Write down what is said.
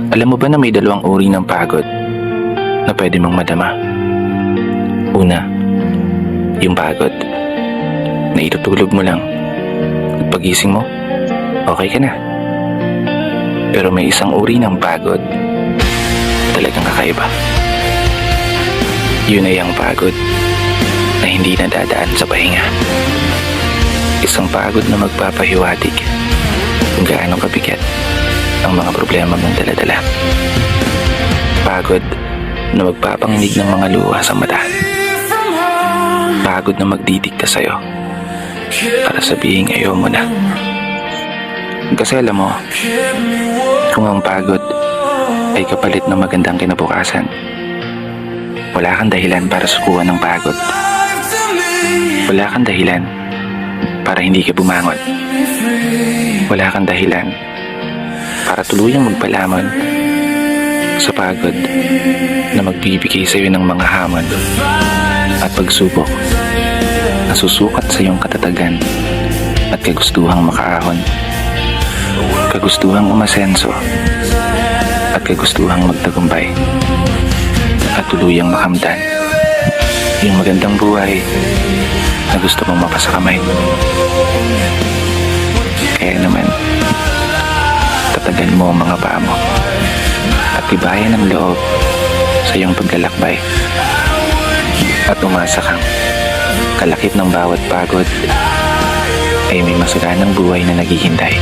Alam mo ba na may dalawang uri ng pagod na pwede mong madama? Una, yung pagod na itutulog mo lang at pagising mo, okay ka na. Pero may isang uri ng pagod talagang kakaiba. Yun ay ang pagod na hindi nadadaan sa pahinga. Isang pagod na magpapahiwatig kung gaano kabigat ang mga problema mong daladala. Pagod na magpapanginig ng mga luha sa mata. Pagod na magdidikta sa'yo para sabihin ayaw mo na. Kasi alam mo, kung ang pagod ay kapalit ng magandang kinabukasan, wala kang dahilan para sukuan ng pagod. Wala kang dahilan para hindi ka bumangon. Wala kang dahilan para tuluyang magpalamon sa pagod na magbibigay sa iyo ng mga hamon at pagsubok na susukat sa iyong katatagan at kagustuhang makaahon, kagustuhang umasenso at kagustuhang magtagumpay at tuluyang makamtan yung magandang buhay na gusto mong mapasakamay. Kaya naman, tatagan mo ang mga paa mo at tibayan ang loob sa iyong paglalakbay at umasa kang kalakip ng bawat pagod ay may masaganang buhay na naghihintay.